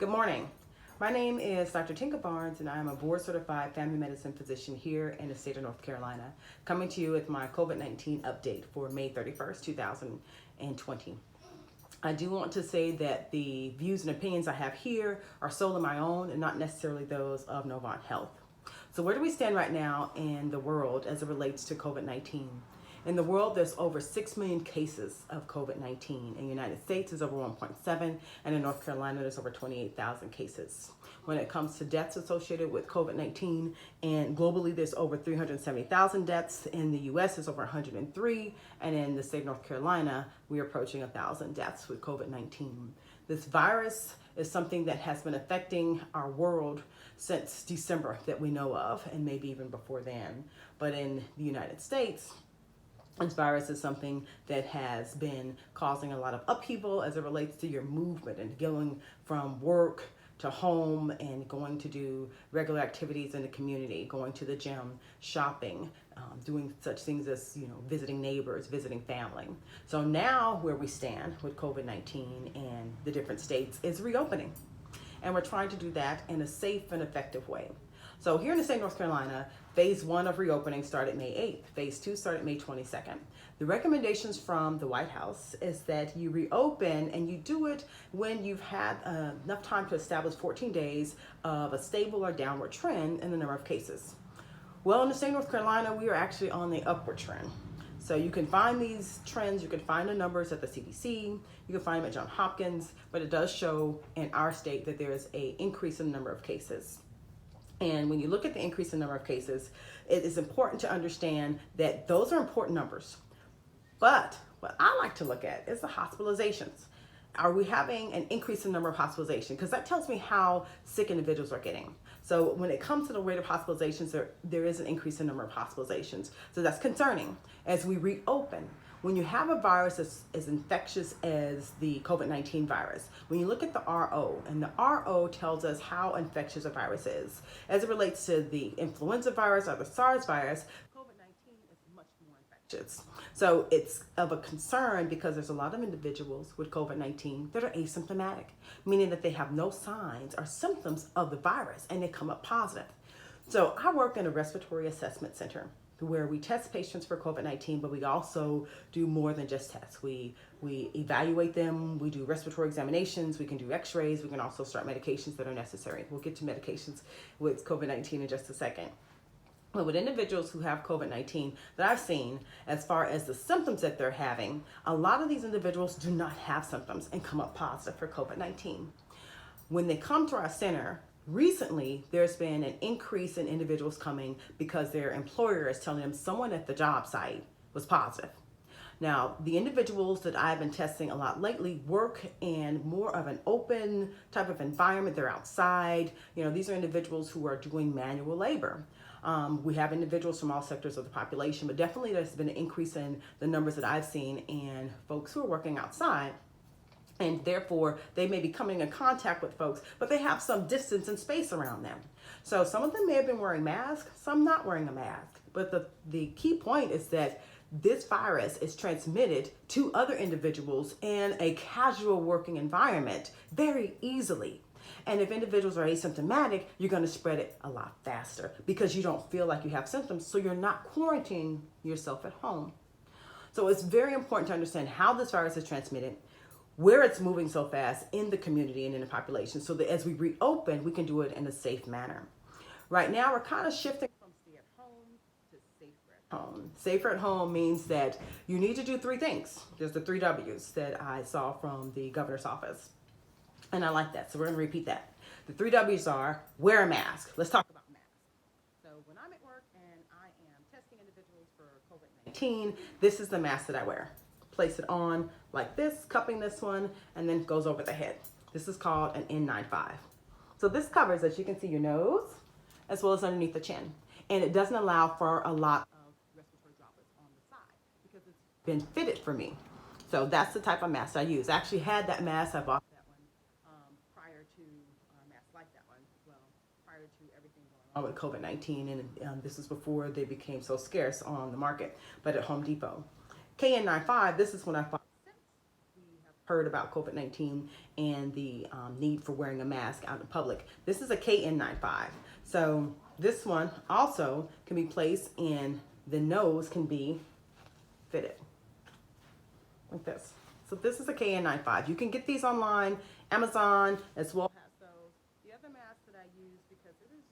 Good morning. My name is Dr. Tinka Barnes, and I am a board-certified family medicine physician here in the state of North Carolina, coming to you with my COVID-19 update for May 31st, 2020. I do want to say that the views and opinions I have here are solely my own and not necessarily those of Novant Health. So where do we stand right now in the world as it relates to COVID-19? In the world, there's over 6 million cases of COVID-19. In the United States, there's over 1.7, and in North Carolina, there's over 28,000 cases. When it comes to deaths associated with COVID-19, and globally, there's over 370,000 deaths. In the U.S., there's over 103, and in the state of North Carolina, we're approaching 1,000 deaths with COVID-19. This virus is something that has been affecting our world since December that we know of, and maybe even before then. But in the United States, this virus is something that has been causing a lot of upheaval as it relates to your movement and going from work to home and going to do regular activities in the community, going to the gym, shopping, doing such things as, visiting neighbors, visiting family. So now where we stand with COVID-19 and the different states is reopening. And we're trying to do that in a safe and effective way. So here in the state of North Carolina, phase 1 of reopening started May 8th. Phase 2 started May 22nd. The recommendations from the White House is that you reopen and you do it when you've had enough time to establish 14 days of a stable or downward trend in the number of cases. Well, in the state of North Carolina, we are actually on the upward trend. So you can find these trends, you can find the numbers at the CDC, you can find them at Johns Hopkins, but it does show in our state that there is an increase in the number of cases. And when you look at the increase in number of cases, it is important to understand that those are important numbers. But what I like to look at is the hospitalizations. Are we having an increase in number of hospitalizations? Because that tells me how sick individuals are getting. So when it comes to the rate of hospitalizations, there is an increase in number of hospitalizations. So that's concerning. As we reopen, when you have a virus as infectious as the COVID-19 virus, when you look at the RO, and the RO tells us how infectious a virus is. As it relates to the influenza virus or the SARS virus, COVID-19 is much more infectious. So it's of a concern because there's a lot of individuals with COVID-19 that are asymptomatic, meaning that they have no signs or symptoms of the virus and they come up positive. So I work in a respiratory assessment center where we test patients for COVID-19, but we also do more than just tests. We evaluate them, we do respiratory examinations, we can do x-rays, we can also start medications that are necessary. We'll get to medications with COVID-19 in just a second. But with individuals who have COVID-19 that I've seen, as far as the symptoms that they're having, a lot of these individuals do not have symptoms and come up positive for COVID-19. When they come to our center, recently, there's been an increase in individuals coming because their employer is telling them someone at the job site was positive. Now, the individuals that I've been testing a lot lately work in more of an open type of environment. They're outside. These are individuals who are doing manual labor. We have individuals from all sectors of the population, but definitely there's been an increase in the numbers that I've seen in folks who are working outside. And therefore, they may be coming in contact with folks, but they have some distance and space around them. So some of them may have been wearing masks, some not wearing a mask. But the key point is that this virus is transmitted to other individuals in a casual working environment very easily. And if individuals are asymptomatic, you're going to spread it a lot faster because you don't feel like you have symptoms, so you're not quarantining yourself at home. So it's very important to understand how this virus is transmitted, where it's moving so fast in the community and in the population, so that as we reopen, we can do it in a safe manner. Right now, we're kind of shifting from stay at home to safer at home. Safer at home means that you need to do 3 things. There's the 3 W's that I saw from the governor's office. And I like that, so we're going to repeat that. The 3 W's are wear a mask. Let's talk about masks. So when I'm at work and I am testing individuals for COVID-19, this is the mask that I wear. Place it on like this, cupping this one, and then goes over the head. This is called an N95. So this covers, as you can see, your nose, as well as underneath the chin. And it doesn't allow for a lot of respiratory droplets on the side because it's been fitted for me. So that's the type of mask I use. I actually had that mask. I bought that one prior to masks like that one. Well, prior to everything going on with COVID-19, and this is before they became so scarce on the market, but at Home Depot. KN95, this is when I thought, since we have heard about COVID-19 and the need for wearing a mask out in public. This is a KN95. So this one also can be placed in the nose, can be fitted like this. So this is a KN95. You can get these online, Amazon as well has those. The other mask that I use, because it is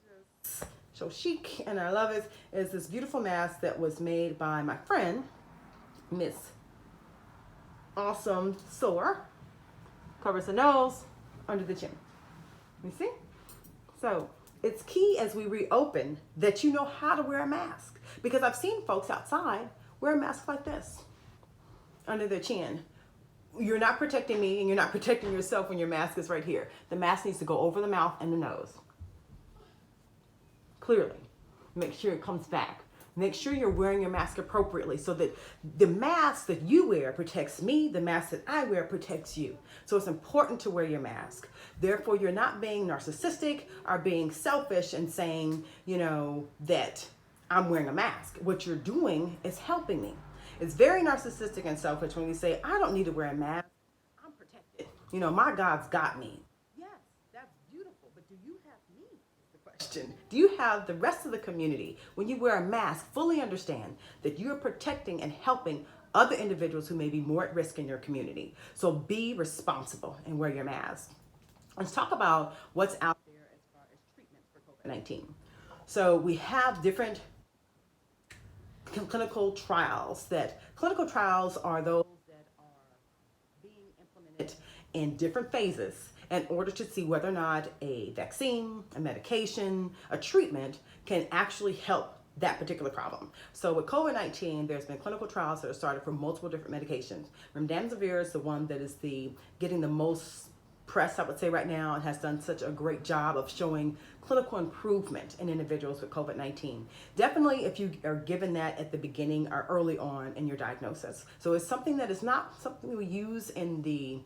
just so chic and I love it, is this beautiful mask that was made by my friend, Miss Awesome Soar. Covers the nose, under the chin. You see? So it's key as we reopen that you know how to wear a mask, because I've seen folks outside wear a mask like this under their chin. You're not protecting me and you're not protecting yourself when your mask is right here. The mask needs to go over the mouth and the nose. Clearly. Make sure it comes back. Make sure you're wearing your mask appropriately so that the mask that you wear protects me, the mask that I wear protects you. So it's important to wear your mask. Therefore, you're not being narcissistic or being selfish and saying, you know, that I'm wearing a mask. What you're doing is helping me. It's very narcissistic and selfish when you say, I don't need to wear a mask. I'm protected. You know, my God's got me. Yes, that's beautiful. But do you have me? Is the question. Do you have the rest of the community? When you wear a mask, fully understand that you're protecting and helping other individuals who may be more at risk in your community. So be responsible and wear your mask. Let's talk about what's out there as far as treatments for COVID-19. So we have different clinical trials. Clinical trials are those that are being implemented in different phases in order to see whether or not a vaccine, a medication, a treatment can actually help that particular problem. So with COVID-19, there's been clinical trials that are started for multiple different medications. Remdesivir is the one that is getting the most press, I would say, right now, and has done such a great job of showing clinical improvement in individuals with COVID-19. Definitely if you are given that at the beginning or early on in your diagnosis. So it's something that is not something we use in the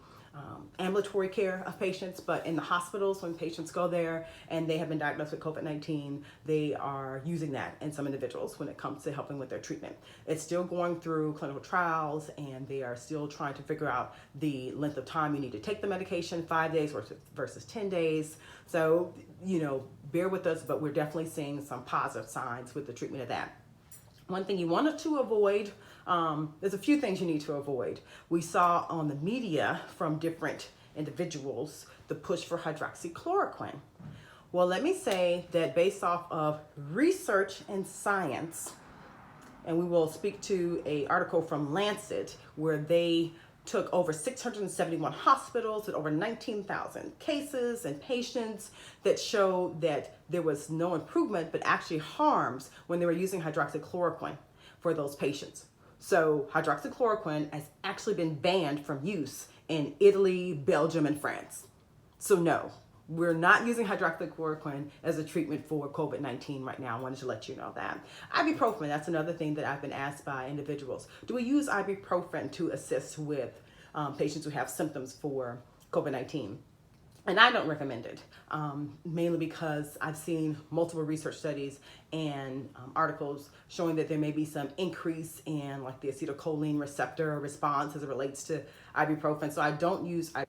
ambulatory care of patients, but in the hospitals, when patients go there and they have been diagnosed with COVID-19, they are using that in some individuals when it comes to helping with their treatment. It's still going through clinical trials and they are still trying to figure out the length of time you need to take the medication, 5 days versus 10 days. So, you know, bear with us, but we're definitely seeing some positive signs with the treatment of that. One thing you wanted to avoid, there's a few things you need to avoid. We saw on the media from different individuals the push for hydroxychloroquine. Well, let me say that based off of research and science, and we will speak to an article from Lancet where they took over 671 hospitals with over 19,000 cases and patients that showed that there was no improvement, but actually harms when they were using hydroxychloroquine for those patients. So hydroxychloroquine has actually been banned from use in Italy, Belgium, and France. So no, we're not using hydroxychloroquine as a treatment for COVID-19 right now. I wanted to let you know that. Ibuprofen, that's another thing that I've been asked by individuals. Do we use ibuprofen to assist with patients who have symptoms for COVID-19? And I don't recommend it, mainly because I've seen multiple research studies and articles showing that there may be some increase in like the acetylcholine receptor response as it relates to ibuprofen. So I don't use ibuprofen.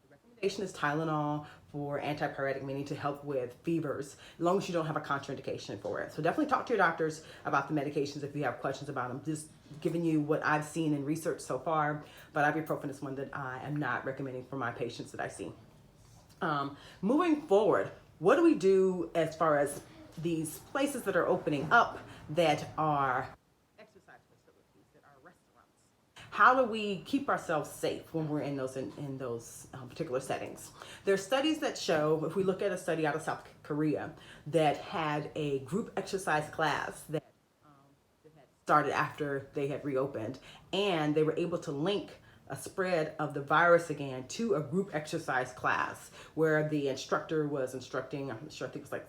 The recommendation is Tylenol for antipyretic, meaning to help with fevers, as long as you don't have a contraindication for it. So definitely talk to your doctors about the medications if you have questions about them. Just giving you what I've seen in research so far, but ibuprofen is one that I am not recommending for my patients that I see. Moving forward, what do we do as far as these places that are opening up that are exercise facilities, that are restaurants? How do we keep ourselves safe when we're in those particular settings? There are studies that show, if we look at a study out of South Korea that had a group exercise class that had started after they had reopened, and they were able to link a spread of the virus again to a group exercise class where the instructor was instructing, I'm sure I think it was like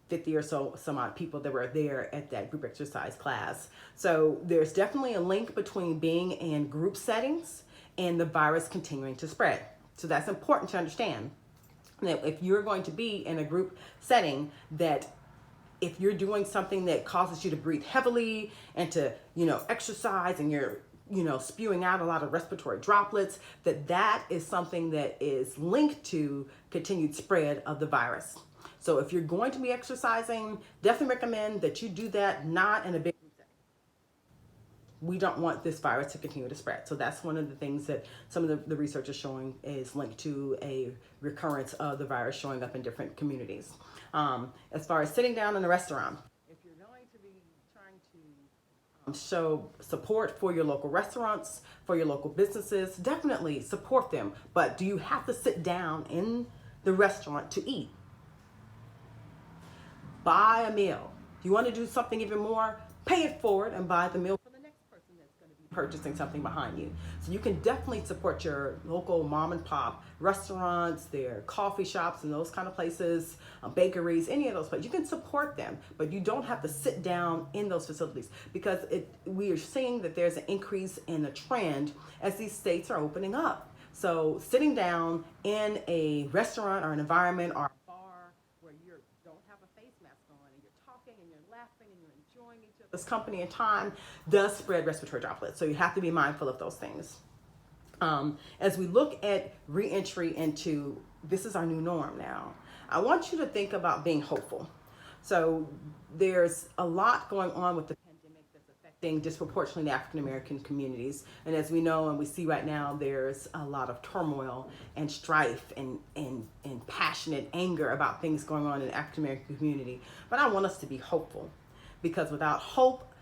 50 or so some odd people that were there at that group exercise class. So there's definitely a link between being in group settings and the virus continuing to spread. So that's important to understand, that if you're going to be in a group setting, that if you're doing something that causes you to breathe heavily and to, exercise, and you're spewing out a lot of respiratory droplets, that is something that is linked to continued spread of the virus. So if you're going to be exercising, definitely recommend that you do that not in a big group setting. We don't want this virus to continue to spread. So that's one of the things that some of the research is showing is linked to a recurrence of the virus showing up in different communities. As far as sitting down in a restaurant, if you're going to be trying to show support for your local restaurants, for your local businesses, definitely support them. But do you have to sit down in the restaurant to eat? Buy a meal. If you want to do something even more, pay it forward and buy the meal for the next person that's going to be purchasing something behind you. So you can definitely support your local mom and pop restaurants, their coffee shops and those kind of places, bakeries, any of those places. You can support them, but you don't have to sit down in those facilities because we are seeing that there's an increase in the trend as these states are opening up. So sitting down in a restaurant or an environment or this company and time does spread respiratory droplets. So you have to be mindful of those things. As we look at re-entry into this is our new norm now, I want you to think about being hopeful. So there's a lot going on with the pandemic that's affecting disproportionately African American communities. And as we know and we see right now, there's a lot of turmoil and strife and passionate anger about things going on in the African American community. But I want us to be hopeful. Because without hope,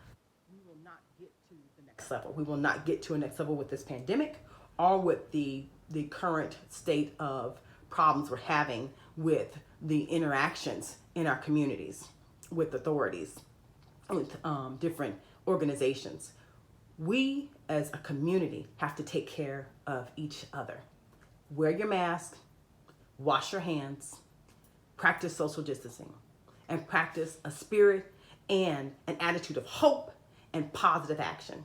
we will not get to the next level. We will not get to a next level with this pandemic or with the current state of problems we're having with the interactions in our communities, with authorities, with different organizations. We as a community have to take care of each other. Wear your mask, wash your hands, practice social distancing, and practice a spirit and an attitude of hope and positive action.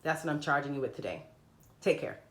That's what I'm charging you with today. Take care.